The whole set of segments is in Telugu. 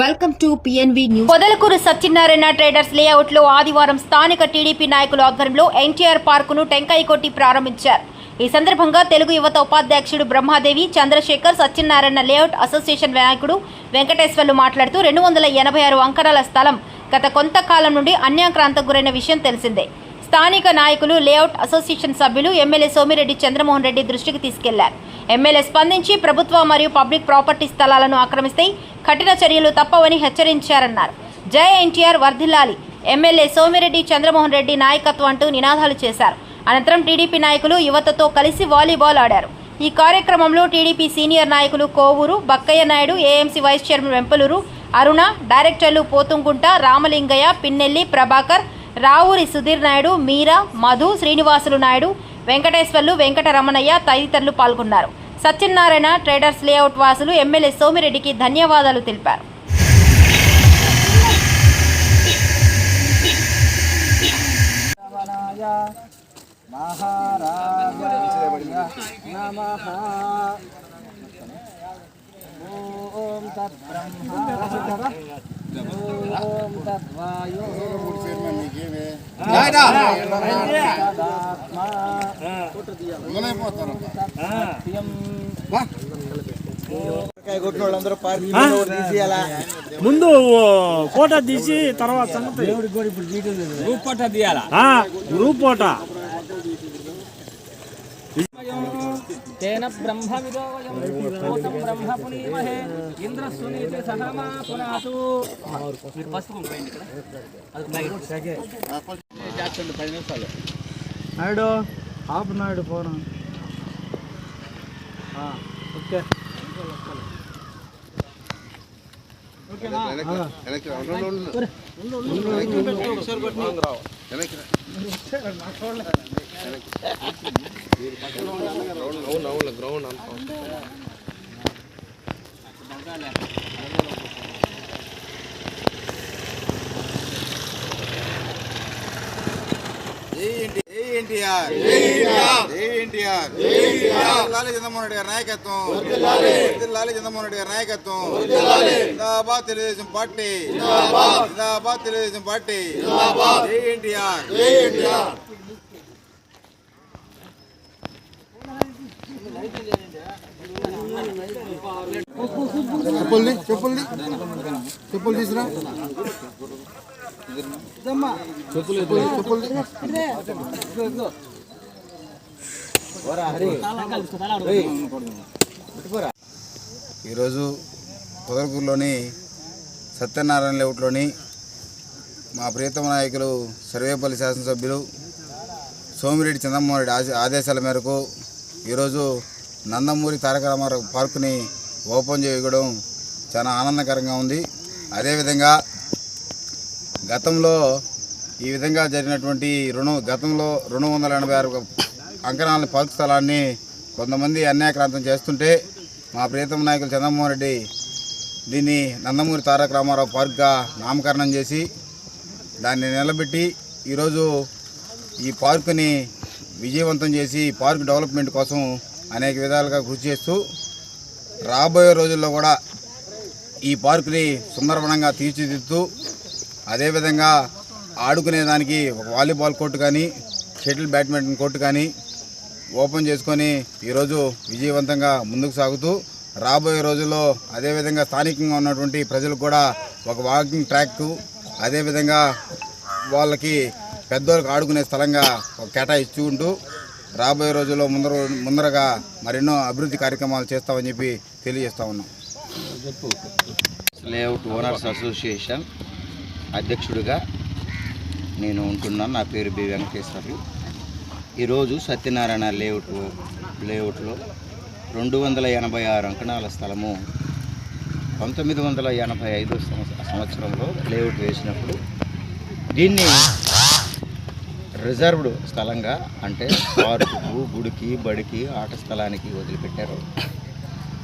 Welcome to PNV news. Podalakuru Satyanarayana traders layout లో ఆదివారం స్థానిక టీడీపీ నాయకుల ఆధ్వర్యంలో ఎన్టీఆర్ పార్కును టెంకాయ కొట్టి ప్రారంభించారు. ఈ సందర్భంగా తెలుగు యువత ఉపాధ్యక్షుడు బ్రహ్మాదేవి చంద్రశేఖర్, సత్యనారాయణ లేఅవుట్ అసోసియేషన్ నాయకుడు వెంకటేశ్వర్లు మాట్లాడుతూ 286 అంకణాల స్థలం గత కొంతకాలం నుండి అన్యాక్రాంతకు గురైన విషయం తెలిసిందే. స్థానిక నాయకులు, లేఅవుట్ అసోసియేషన్ సభ్యులు ఎమ్మెల్యే సోమిరెడ్డి చంద్రమోహన్ రెడ్డి దృష్టికి తీసుకెళ్లారు. ఎమ్మెల్యే స్పందించి ప్రభుత్వ మరియు పబ్లిక్ ప్రాపర్టీ స్థలాలను ఆక్రమిస్తే కఠిన చర్యలు తప్పవని హెచ్చరించారన్నారు. జై ఎన్టీఆర్ వర్ధిల్లాలి, ఎమ్మెల్యే సోమిరెడ్డి చంద్రమోహన్ రెడ్డి నాయకత్వం అంటూ నినాదాలు చేశారు. అనంతరం టీడీపీ నాయకులు యువతతో కలిసి వాలీబాల్ ఆడారు. ఈ కార్యక్రమంలో టీడీపీ సీనియర్ నాయకులు Kovuru Bakkayya Naidu, AMC vice chairman Vempaluru Aruna, డైరెక్టర్లు పోతుంగుంట రామలింగయ్య, పిన్నెల్లి ప్రభాకర్, రావూరి సుధీర్ నాయుడు, మీరా, మధు, శ్రీనివాసులు నాయుడు, వెంకటేశ్వర్లు, వెంకటరమణయ్య తదితరులు పాల్గొన్నారు. సత్యనారాయణ ట్రేడర్స్ లేఅవుట్ వాసులు ఎమ్మెల్యే సోమిరెడ్డికి ధన్యవాదాలు తెలిపారు. ముందు ఫోటో తీసి తర్వాత గ్రూప్ ఫోటో తీయాలా? గ్రూప్ ఫోటో తేన బ్రహ్మ విదో బ్రహ్మ పునీమహే ఇంద్ర సునీతి సహమా పునాతు. మీరు పసుపు ఇక్కడ 10 నిమిషాలు నాయుడు ఆపు నాయుడు ఫోన్. ఓకే చంద్రమోహన్ రెడ్డి గారి నాయకత్వం, చంద్రమోహన్ రెడ్డి గారి నాయకత్వం. జిందాబాద్ తెలుగుదేశం పార్టీ, జిందాబాద్ తెలుగుదేశం పార్టీ. జై ఎన్టీఆర్. చెప్పులు తీసురా. ఈరోజు పొదలకూరులోని సత్యనారాయణ లేఅవుట్లోని మా ప్రియతమ నాయకులు సర్వేపల్లి శాసనసభ్యులు సోమిరెడ్డి చంద్రమోహన్ రెడ్డి ఆదేశాల మేరకు ఈరోజు నందమూరి తారక రామారావు పార్కుని ఓపెన్ చేయడం చాలా ఆనందకరంగా ఉంది. అదేవిధంగా గతంలో ఈ విధంగా జరిగినటువంటి గతంలో 286 అంకణాల పార్క్ స్థలాన్ని కొంతమంది అన్యాక్రాంతం చేస్తుంటే మా ప్రియతమ నాయకులు చంద్రమోహన్ రెడ్డి దీన్ని నందమూరి తారక రామారావు పార్క్గా నామకరణం చేసి దాన్ని నిలబెట్టి ఈరోజు ఈ పార్కుని విజయవంతం చేసి పార్క్ డెవలప్మెంట్ కోసం అనేక విధాలుగా కృషి చేస్తూ రాబోయే రోజుల్లో కూడా ఈ పార్కుని సుందరవనంగా తీర్చిదిద్దుతూ అదేవిధంగా ఆడుకునేదానికి ఒక వాలీబాల్ కోర్టు కానీ షటిల్ బ్యాడ్మింటన్ కోర్టు కానీ ఓపెన్ చేసుకొని ఈరోజు విజయవంతంగా ముందుకు సాగుతూ రాబోయే రోజుల్లో అదేవిధంగా స్థానికంగా ఉన్నటువంటి ప్రజలకు కూడా ఒక వాకింగ్ ట్రాక్, అదేవిధంగా వాళ్ళకి పెద్దోళ్ళకి ఆడుకునే స్థలంగా కేటాయించుకుంటూ రాబోయే రోజుల్లో ముందరగా మరెన్నో అభివృద్ధి కార్యక్రమాలు చేస్తామని చెప్పి తెలియజేస్తా ఉన్నాం. లేఅవుట్ ఓనర్స్ అసోసియేషన్ అధ్యక్షుడిగా నేను ఉంటున్నాను. నా పేరు బి వెంకటేశ్వర్లు. ఈరోజు సత్యనారాయణ లేఅవుట్లో 286 అంకణాల స్థలము 1985 సంవత్సరంలో లేఅవుట్ వేసినప్పుడు దీన్ని రిజర్వ్డ్ స్థలంగా, అంటే పార్కుకు, గుడికి, బడికి, ఆట స్థలానికి వదిలిపెట్టారు.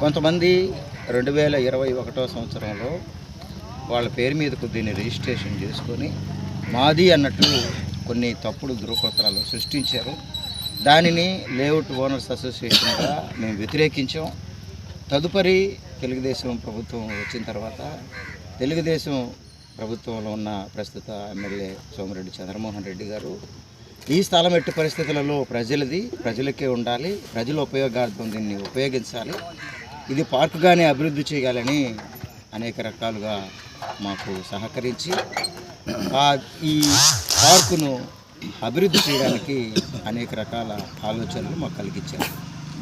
కొంతమంది 2021 సంవత్సరంలో వాళ్ళ పేరు మీదకు దీన్ని రిజిస్ట్రేషన్ చేసుకొని మాది అన్నట్లు కొన్ని తప్పుడు ధృవపత్రాలు సృష్టించారు. దానిని లేఅవుట్ ఓనర్స్ అసోసియేషన్గా మేము వ్యతిరేకించాం. తదుపరి తెలుగుదేశం ప్రభుత్వం వచ్చిన తర్వాత తెలుగుదేశం ప్రభుత్వంలో ఉన్న ప్రస్తుత ఎమ్మెల్యే సోమిరెడ్డి చంద్రమోహన్ రెడ్డి గారు ఈ స్థలం ఎట్టి పరిస్థితులలో ప్రజలకే ఉండాలి, ప్రజల ఉపయోగార్థం దీన్ని ఉపయోగించాలి, ఇది పార్కుగానే అభివృద్ధి చేయాలని అనేక రకాలుగా మాకు సహకరించి ఈ పార్కును అభివృద్ధి చేయడానికి అనేక రకాల ఆలోచనలు మాకు కలిగించారు.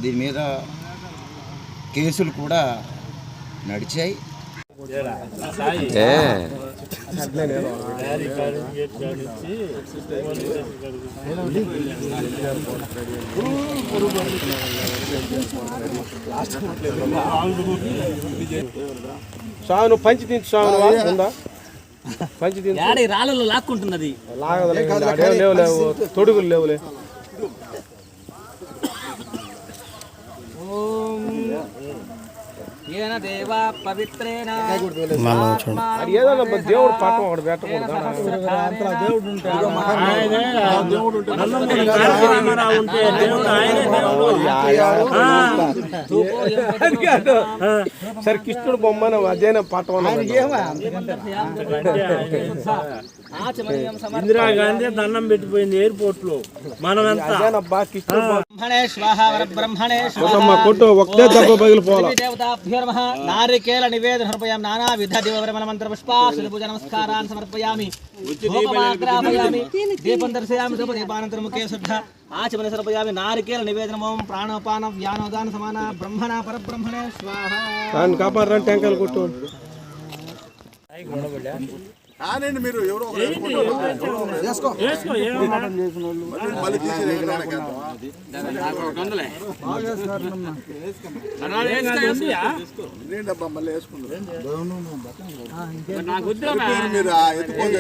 దీని మీద కేసులు కూడా నడిచాయి. సాను పంచి తింటు సాను ఉందా పంచి తింటు రాళ్ళలో లాక్కుంటున్నది, లేవు తొడుగులు లేవులే. దేవా పవిత్రేణ ఏదన్నా దేవుడు పాఠం ఒకటి పెట్టకూడదు. సరే కృష్ణుడు బొమ్మను అదేనా పాఠం. ఇందిరాగాంధీ దండం పెట్టిపోయింది ఎయిర్పోర్ట్ లో. మనమంతా కొట్టు ఒకటే దెబ్బ పగిలిపోవాలి. నారికేల నివేదన సమర్పయామి, నానా విధ దేవరమణ మంత్ర పుష్పాశుల పూజ నమస్కారాన్ని సమర్పయామి, ధూపమాగ్రాపయామి, దీపం దర్శయామి, ధూప దీపానంతరం ముఖే శుద్ధ ఆచమన సమర్పయామి. నారికేల నివేదనమోం ప్రాణోపాన వ్యానోదాన సమాన బ్రహ్మణ పరబ్రహ్మణే స్వాహ. కాపాడు టెంకాయలు కొట్టు. కానండి మీరు ఎవరో మళ్ళీ వేసుకుంటారు మీరు ఎత్తుకోండి.